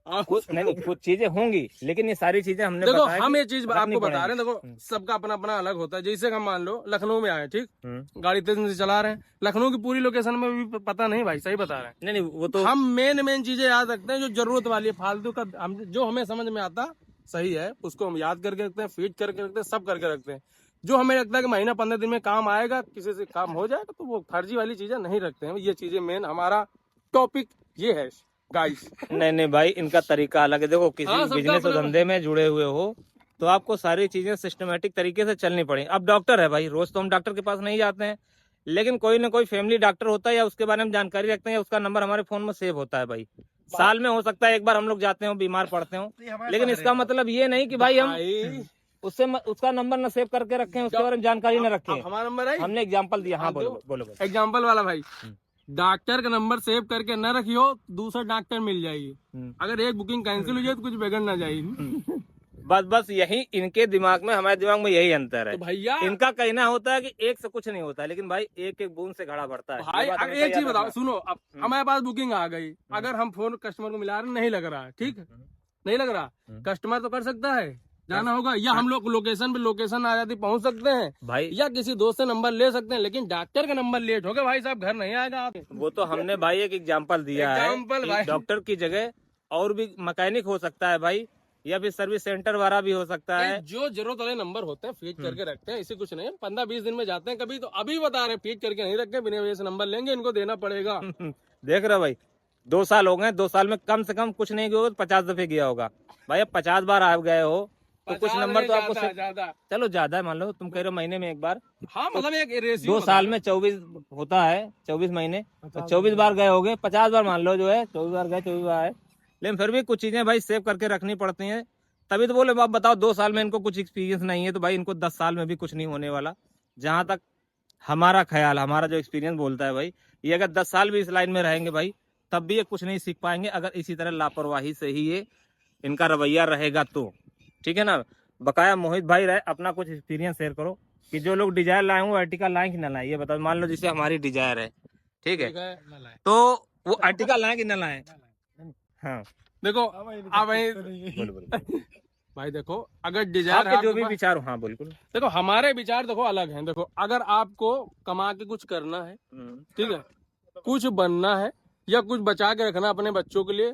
आओ। कुछ चीजें होंगी, लेकिन ये सारी चीजें हमने देखो बताया हम कि ये चीज रखनी आपको बता रहे हैं, पड़ेंगी। देखो सबका अपना अपना अलग होता है। जैसे हम मान लो लखनऊ में आए, ठीक, हम्म। गाड़ी तेज से चला रहे हैं, लखनऊ की पूरी लोकेशन में भी पता नहीं भाई, सही बता रहे हैं। नहीं वो तो हम मेन चीजें याद रखते हैं, जो जरूरत वाली है, फालतू का जो हमें समझ में आता सही है उसको हम याद करके रखते हैं, फीड करके रखते हैं, सब करके रखते हैं। जो हमें लगता है कि महीना 15 दिन में काम आएगा, किसी से काम हो जाएगा, तो वो फर्जी वाली चीजें नहीं रखते हैं। ये चीजें मेन हमारा टॉपिक ये है गाइस। नहीं भाई, इनका तरीका अलग है। देखो किसी हाँ, सबका बिजनेस और अपना- धंधे में जुड़े हुए हो तो आपको सारी चीजें सिस्टमेटिक तरीके से चलनी पड़ेगी। अब डॉक्टर है भाई, रोज तो हम डॉक्टर के पास नहीं जाते हैं, लेकिन कोई ना कोई फैमिली डॉक्टर होता है, या उसके बारे में जानकारी रखते हैं, या उसका नंबर हमारे फोन में सेव होता है भाई। साल में हो सकता है एक बार हम लोग जाते हो, बीमार पड़ते हो, लेकिन इसका मतलब ये नहीं कि भाई हम उसका नंबर न सेव करके रखें, उसके बारे में जानकारी न रखें। हमारा नंबर है, हमने एग्जाम्पल दिया। हाँ हाँ, बोलो दो। बोलो बोलो। एग्जाम्पल वाला भाई, डॉक्टर का नंबर सेव करके न रखियो, दूसरा डॉक्टर मिल जाएगी। अगर एक बुकिंग कैंसिल हो जाए तो कुछ बिगड़ ना जाएगी। बस यही इनके दिमाग में, हमारे दिमाग में यही अंतर है। तो भैया इनका कहना होता है कि एक से कुछ नहीं होता, लेकिन भाई एक एक बूंद से घड़ा बढ़ता है। भाई ये बात अगर हमेशा एक चीज याद बताओ, रखना। सुनो, अब हमारे पास बुकिंग आ गई, अगर हम फोन कस्टमर को मिला रहे, नहीं लग रहा है, ठीक, नहीं लग रहा, कस्टमर तो कर सकता है, जाना होगा, या हम लोग लोकेशन पे लोकेशन आ जाती पहुंच सकते हैं भाई या किसी दोस्त से नंबर ले सकते हैं, लेकिन डॉक्टर का नंबर लेट हो गया भाई साहब, घर नहीं आएगा आप। वो तो हमने भाई एक एग्जाम्पल दिया है Example कि भाई। डॉक्टर की जगह और भी मैकेनिक हो सकता है भाई, या फिर सर्विस सेंटर वाला भी हो सकता है। जो जरूरत वाले नंबर होते हैं फीड करके रखते हैं, इसे कुछ नहीं, 15-20 दिन में जाते हैं कभी, तो अभी बता रहे हैं फीड करके नहीं रखे, बिना वजह से नंबर लेंगे, इनको देना पड़ेगा। देख रहे हो भाई, 2 साल हो गए, 2 साल में कम से कम कुछ नहीं गया, 50 दफे गया होगा भाई। अब 50 बार आप गए हो तो कुछ नंबर तो आपको ज्यादा, चलो ज्यादा है, मान लो तुम कह रहे हो महीने में एक बार। हाँ मतलब एक रेशियो 2 साल में 24 होता है, 24 महीने, तो 24 बार गए होगे, 50 बार मान लो जो है, 24 बार गए, 24 बार है। लेकिन फिर भी कुछ चीजें भाई सेव करके रखनी पड़ती हैं। तभी तो बोले, आप बताओ 2 साल में इनको कुछ एक्सपीरियंस नहीं है, तो भाई इनको 10 साल में भी कुछ नहीं होने वाला। जहां तक हमारा ख्याल, हमारा जो एक्सपीरियंस बोलता है भाई, ये अगर 10 साल भी इस लाइन में रहेंगे भाई, तब भी ये कुछ नहीं सीख पाएंगे, अगर इसी तरह लापरवाही से ही ये इनका रवैया रहेगा तो। ठीक है ना। बकाया मोहित भाई रहे, अपना कुछ एक्सपीरियंस शेयर करो कि जो लोग डिजायर लाए वो अर्टिका लाए कि ना लाए, ये बताओ। मान लो जैसे हमारी डिजायर है, ठीक है, तो वो अर्टिका लाए कि ना लाए। हाँ देखो अब भाई देखो, अगर डिजायर आपके जो भी विचार हो, हाँ बिल्कुल। देखो हमारे विचार देखो अलग हैं। देखो अगर आपको कमा के कुछ करना है, ठीक है, कुछ बनना है या कुछ बचा के रखना अपने बच्चों के लिए,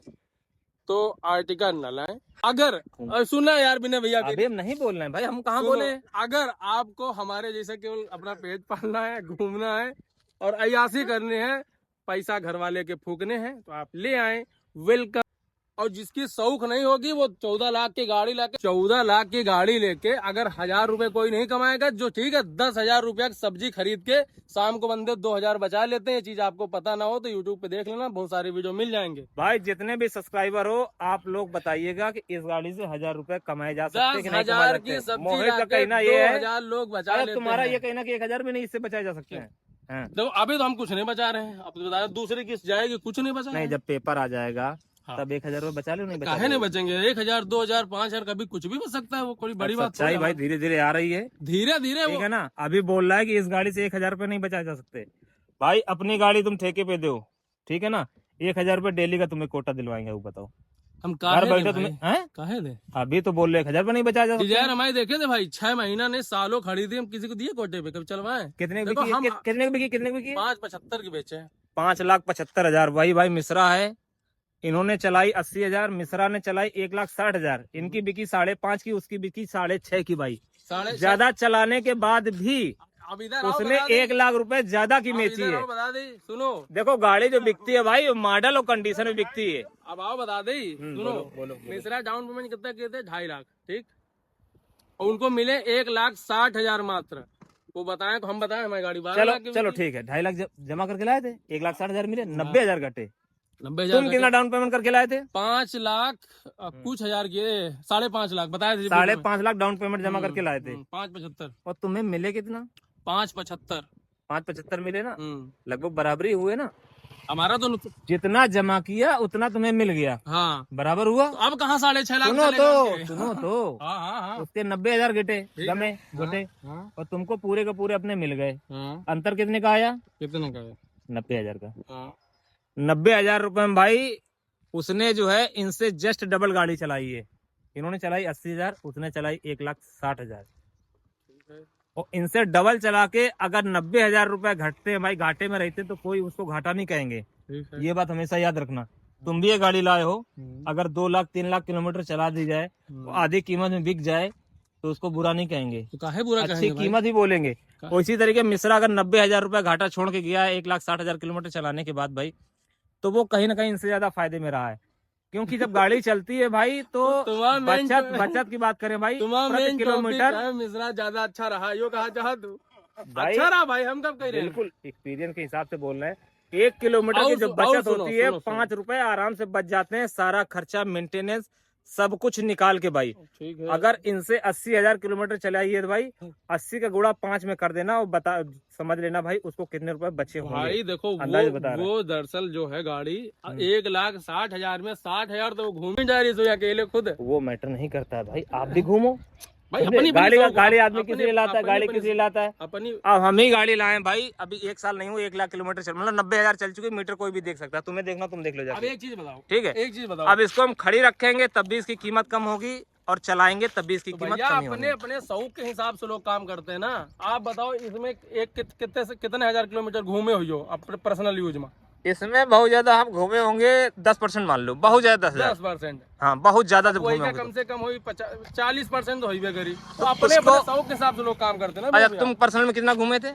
तो आर्टिका न लाएं। अगर सुना यार बिना भैया, अभी हम नहीं बोल रहे हैं भाई, हम कहाँ बोले। अगर आपको हमारे जैसे केवल अपना पेट पालना है, घूमना है और अय्यासी करने हैं, पैसा घर वाले के फूकने हैं, तो आप ले आए, वेलकम। और जिसकी शौक नहीं होगी वो 14 लाख की गाड़ी लाके, 14 लाख की गाड़ी लेके अगर 1000 रुपए कोई नहीं कमाएगा, जो ठीक है 10,000 रुपया सब्जी खरीद के शाम को बंदे 2000 बचा लेते हैं। ये चीज आपको पता ना हो तो यूट्यूब पे देख लेना, बहुत सारे वीडियो मिल जाएंगे। भाई जितने भी सब्सक्राइबर हो, आप लोग बताइएगा कि इस गाड़ी से 1000 रुपए कमाए जा सकते हैं कि नहीं कमाए 10,000 की सब्जी मोहित का लाके कहना ये है, 2000 लोग बचा लेते हैं। तुम्हारा ये कहना कि 1000 भी नहीं इससे बचाए जा सकते हैं। हाँ। देखो अभी तो हम कुछ नहीं बचा रहे हैं, अब तो बता रहे दूसरे की जाएगी, कुछ नहीं बचा। नहीं, जब पेपर आ जाएगा तब 1000 रुपए बचा लो, नहीं बचा काहे नहीं बचेंगे, 1000, 2000, 5000 कभी कुछ भी बच सकता है, वो कोई बड़ी बात सच्चाई भाई धीरे धीरे आ रही है, धीरे धीरे ठीक है ना। अभी बोल रहा है कि इस गाड़ी से 1000 रुपए नहीं बचाए जा सकते। भाई अपनी गाड़ी तुम ठेके पे दो, ठीक है ना, 1000 रुपए डेली का तुम्हें कोटा दिलवाएंगे, वो बताओ। हम घर बैठे तुम्हें काहे दे, अभी तो बोल रहे 1000 रुपए नहीं बचाया जा सकते। डिजायर हमारे देखे थे भाई, 6 महीना ने सालों खड़ी थी, हम किसी को दिए कोटे पे, कभी चलवाए। कितने देखो की बिकी, कितने की बिकी, कितने की बिकी? 575 की बेचे हैं। 5,75,000। भाई मिश्रा है, इन्होंने चलाई 80,000, मिश्रा ने चलाई 1,60,000। इनकी बिकी 5.5 की, उसकी बिकी 6.5 की। भाई ज्यादा चलाने के बाद भी अब इधर उसने 1 लाख रुपए ज्यादा की बेची है। बता दे, सुनो, देखो गाड़ी जो बिकती है भाई, मॉडल और कंडीशन में बिकती है। अब आओ बता दे, सुनो, बोलो। मिश्रा डाउन पेमेंट कितना किए थे? 2.5 लाख, ठीक, और उनको मिले 1,60,000 मात्र। वो बताएं तो हम बताएं, हमारी गाड़ी 12 लाख की चलो ठीक है, 2.5 लाख जमा करके लाए थे, 1,60,000 मिले, 90,000 घटे। 90,000 तुम कितना डाउन पेमेंट करके लाए थे? 5 लाख कुछ हजार किए, 5.5 लाख बताए थे, 5.5 लाख डाउन पेमेंट जमा करके लाए थे। 575 और तुम्हें मिले कितना? 575 575 मिले ना, लगभग बराबरी हुए ना। हमारा तो जितना जमा किया उतना तुम्हें मिल गया, हाँ बराबर हुआ। तो अब कहाँ 6.5 लाख? सुनो तो हाँ, उसके 90,000 घटे गमे घटे, और तुमको पूरे के पूरे अपने मिल गए। अंतर कितने का आया? कितने का? 90,000 का। 90,000 रुपए में भाई उसने जो है इनसे जस्ट डबल गाड़ी चलाई है। इन्होंने चलाई 80,000, उसने चलाई 1,60,000। और इनसे डबल चला के अगर 90,000 रुपए घटते हैं भाई, घाटे में रहते तो कोई उसको घाटा नहीं कहेंगे। ये बात हमेशा याद रखना। तुम भी ये गाड़ी लाए हो, अगर 2 लाख 3 लाख किलोमीटर चला दी जाए, तो आधी कीमत में बिक जाए, तो उसको बुरा नहीं कहेंगे, तो काहे बुरा अच्छी कीमत ही बोलेंगे। और इसी तरीके मिश्रा अगर 90,000 रुपए घाटा छोड़ के गया है 1,60,000 किलोमीटर चलाने के बाद भाई, तो वो कहीं ना कहीं इनसे ज्यादा फायदे में रहा है। क्योंकि जब गाड़ी चलती है भाई तो बचत की बात करें भाई, प्रति किलोमीटर मिश्रा ज्यादा अच्छा रहा, यो कहा चाह तू भाई, अच्छा रहा भाई, हम कब कह रहे हैं? बिल्कुल एक्सपीरियंस के हिसाब से बोल रहे हैं। 1 किलोमीटर की जो बचत होती है 5 रुपए आराम से बच जाते हैं, सारा खर्चा, मेंटेनेंस, सब कुछ निकाल के भाई। ठीक है। अगर इनसे 80,000 किलोमीटर चलाइए तो भाई 80 का गुणा 5 में कर देना, और बता समझ लेना भाई उसको कितने रुपए बचे होंगे। भाई देखो वो दरअसल जो है गाड़ी 1,60,000 में 60,000 तो घूमी जा रही है अकेले खुद। वो मैटर नहीं करता है भाई, आप भी घूमो भाई। अपनी गाड़ी आदमी किस लिए लाता है, गाड़ी किस लिए लाता है अपनी। अब हम ही गाड़ी लाए भाई, अभी 1 साल नहीं हुआ 1 लाख किलोमीटर चल, मतलब 90,000 चल चुकी, मीटर कोई भी देख सकता है, तुम्हें देखना तुम देख लो जाके। अब एक चीज बताओ, ठीक है, एक चीज बताओ, अब इसको हम खड़ी रखेंगे तब भी इसकी कीमत कम होगी, और चलाएंगे तब भी इसकी कीमत कम होगी। अपने अपने शौक के हिसाब से लोग काम करते हैं ना। आप बताओ इसमें एक कितने हजार किलोमीटर घूमे हुई हो अपने पर्सनल यूज में? इसमें बहुत ज्यादा हम घूमे होंगे 10% मान लो, बहुत ज्यादा 10,000। 10%। हाँ बहुत ज्यादा जब वही घूमे का होंगे कम से कम हुई 40% तो हुई भी करी। तो अपने अपने शौक के हिसाब से लोग काम करते हैं ना। अच्छा तुम पर्सनल में कितना घूमे थे?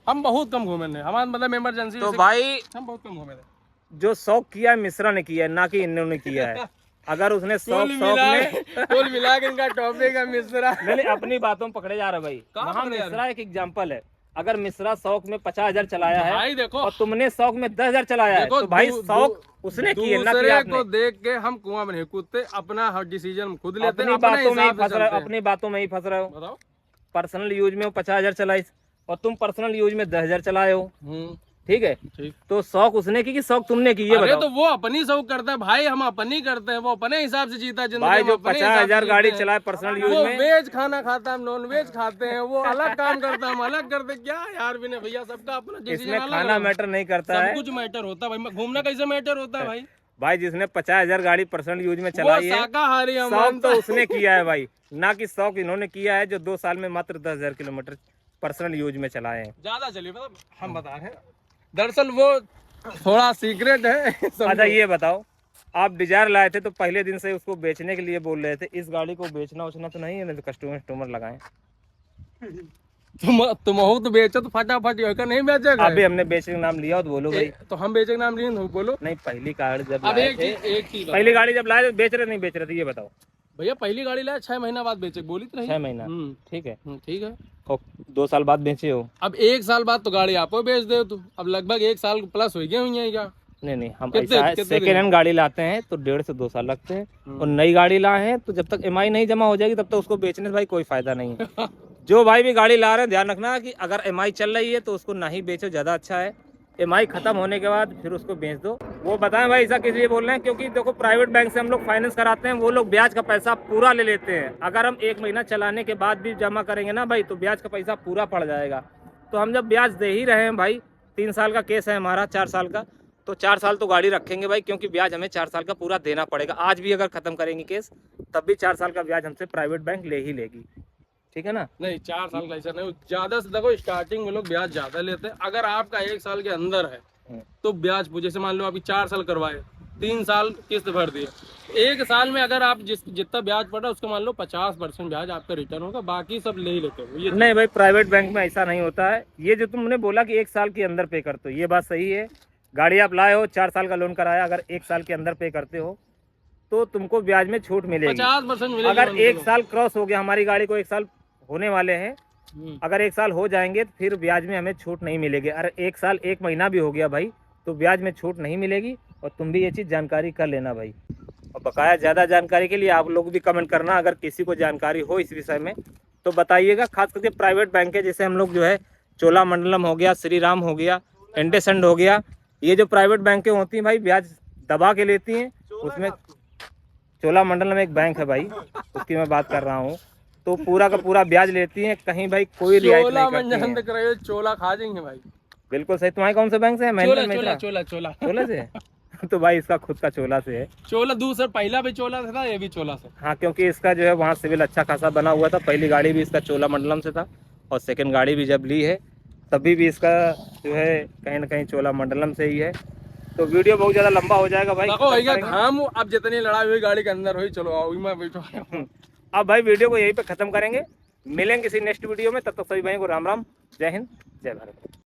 हम बहुत कम घूमे हैं, हमारा मतलब इमरजेंसी तो भाई हम बहुत कम घूमे थे। जो शौक किया है मिश्रा ने किया है, ना कि इन्होंने किया है। अगर उसने शौक में कुल मिला के इनका टॉपिक है मिश्रा। नहीं अपनी बातों में पकड़े जा रहे भाई। वहाँ मिश्रा एक एग्जाम्पल है। अगर मिश्रा शौक में 50,000 चलाया है भाई देखो, और तुमने शौक में 10,000 चलाया है, तो भाई शौक उसने किए ना कि दूसरे आपने। को देख के हम कुआं में नहीं कूदते, अपना हर डिसीजन खुद लेते अपनी हैं, बातों में ही हिसाब से फंस रहे हो, चलते हैं। अपनी बातों में ही फंस रहे हो। बताओ। पर्सनल यूज में वो 50,000 चलाई और तुम पर्सनल यूज में 10,000 चलाए हो, ठीक है। ठीक। तो शौक उसने की कि शौक तुमने की, ये अरे बताओ। तो वो अपनी शौक करता है भाई, हम अपनी करते हैं, वो अपने हिसाब से जीता जिंदगी। भाई हम जो अपने हिसाब से 50,000 गाड़ी जीते हैं। चलाए पर्सनल यूज वो में, वेज खाना खाता है, हम नॉन वेज खाते हैं, वो अलग काम करता है, हम अलग करते हैं। क्या यार विनय भैया, सबका अपना डिसीजन इसमें अलग खाना है। मैटर नहीं करता सब है कुछ मैटर होता है भाई, घूमना कैसे मैटर होता है भाई। भाई। जिसने 50,000 गाड़ी पर्सनल यूज में वो चलाई है, शाकाहारी हम शौक मानते तो हैं। उसने किया है भाई, ना कि शौक इन्होंने किया है जो 2 साल में मात्र 10,000 किलोमीटर पर्सनल यूज में चलाए हैं। ज्यादा चलिए, मतलब हम बता रहे हैं, दरअसल वो थोड़ा सीक्रेट है। अच्छा ये बताओ, आप डिजायर लाए थे तो पहले दिन से उसको बेचने के लिए बोल रहे थे, इस गाड़ी को बेचना उचना तो नहीं है, नहीं तो कस्टमर लगाए। तुम हो तो बेचो तो फटाफट ही होगा, नहीं बेचेगा। अभी हमने बेचने का नाम लिया हो तो बोलो भाई। तो हम बेचने का नाम लिए तो बोलो। नहीं पहली गाड़ी जब अब लाए एक थे, चीज पहली गाड़ी जब लाए थे बेच रहे नहीं बेच रहे थे, ये बताओ। भैया, पहली गाड़ी लाया 6 महीना बाद बेचे, बोली तो रही। 6 महीना, ठीक है। ठीक है। और 2 साल बाद बेचे हो। अब 1 साल बाद तो गाड़ी आपको बेच दे तू, अब लगभग 1 साल प्लस हो गया हुई है क्या। नहीं हम कितने- ऐसा है, कितने सेकेंड दिन? हैंड गाड़ी लाते हैं तो 1.5 से 2 साल लगते हैं, और नई गाड़ी लाए हैं तो जब तक EMI नहीं जमा हो जाएगी तब तक उसको बेचने से भाई कोई फायदा नहीं है। जो भाई भी गाड़ी ला रहे हैं ध्यान रखना कि अगर EMI चल रही है तो उसको ना ही बेचो, ज्यादा अच्छा है। EMI खत्म होने के बाद फिर उसको बेच दो। वो बताएं भाई ऐसा किस लिए बोल रहे हैं, क्योंकि देखो प्राइवेट बैंक से हम लोग फाइनेंस कराते हैं, वो लोग ब्याज का पैसा पूरा ले लेते हैं। अगर हम 1 महीना चलाने के बाद भी जमा करेंगे ना भाई, तो ब्याज का पैसा पूरा पड़ जाएगा। तो हम जब ब्याज दे ही रहे हैं भाई, 3 साल का केस है हमारा, 4 साल का, तो 4 साल तो गाड़ी रखेंगे भाई, क्योंकि ब्याज हमें 4 साल का पूरा देना पड़ेगा। आज भी अगर खत्म करेंगे केस तब भी 4 साल का ब्याज हमसे प्राइवेट बैंक ले ही लेगी, ठीक है ना। नहीं 4 साल का ऐसा नहीं, ज्यादा से देखो स्टार्टिंग में लोग ब्याज ज्यादा लेते हैं। अगर आपका 1 साल के अंदर है तो ब्याज, जैसे मान लो अभी 4 साल करवाए, 3 साल किस्त भर दिए, 1 साल में अगर आप जितना ब्याज पड़ा उसको मान लो 50% ब्याज आपका रिटर्न होगा, बाकी सब ले ही लेते हो। ये नहीं भाई प्राइवेट बैंक में ऐसा नहीं होता है। ये जो तुमने बोला कि 1 साल के अंदर पे करते हो, ये बात सही है। गाड़ी आप लाए हो, 4 साल का लोन कराया, अगर 1 साल के अंदर पे करते हो तो तुमको ब्याज में छूट मिलेगी, 50% मिलेगी। अगर 1 साल क्रॉस हो गया, हमारी गाड़ी को 1 साल होने वाले हैं, अगर 1 साल हो जाएंगे तो फिर ब्याज में हमें छूट नहीं मिलेगी। अगर 1 साल 1 महीना भी हो गया भाई तो ब्याज में छूट नहीं मिलेगी। और तुम भी ये चीज़ जानकारी कर लेना भाई। और बकाया ज़्यादा जानकारी के लिए आप लोग भी कमेंट करना, अगर किसी को जानकारी हो इस विषय में तो बताइएगा। खास करके प्राइवेट बैंक है, जैसे हम लोग जो है चोलामंडलम हो गया, श्री राम हो गया, इंडसइंड हो गया, ये जो प्राइवेट बैंकें होती हैं भाई ब्याज दबा के लेती हैं। उसमें चोलामंडलम एक बैंक है भाई, उसकी मैं बात कर रहा हूँ, तो पूरा का पूरा ब्याज लेती हैं, कहीं भाई कोई रियायत नहीं करती हैं। चोला खा जाएंगे भाई। बिल्कुल सही। तुम्हारे कौन से बैंक से है? चोला महिंद्रा चोला मित्रा? चोला चोला चोला से तो भाई इसका खुद का चोला से है। चोला दूसरा, पहला भी चोला से था, ये भी चोला से। हाँ क्योंकि इसका जो है वहाँ सिविल अच्छा खासा बना हुआ था। पहली गाड़ी भी इसका चोलामंडलम से था और सेकंड गाड़ी भी जब ली है तभी भी इसका जो है कहीं ना कहीं चोलामंडलम से ही है। तो वीडियो बहुत ज़्यादा लंबा हो जाएगा भाई। देखो भैया, हम अब जितनी लड़ाई हुई गाड़ी के अंदर हुई, चलो आओ मैं बैठो। अब भाई वीडियो को यहीं पे ख़त्म करेंगे, मिलेंगे किसी नेक्स्ट वीडियो में। तब तक सभी भाई को राम राम, जय हिंद, जय भारत।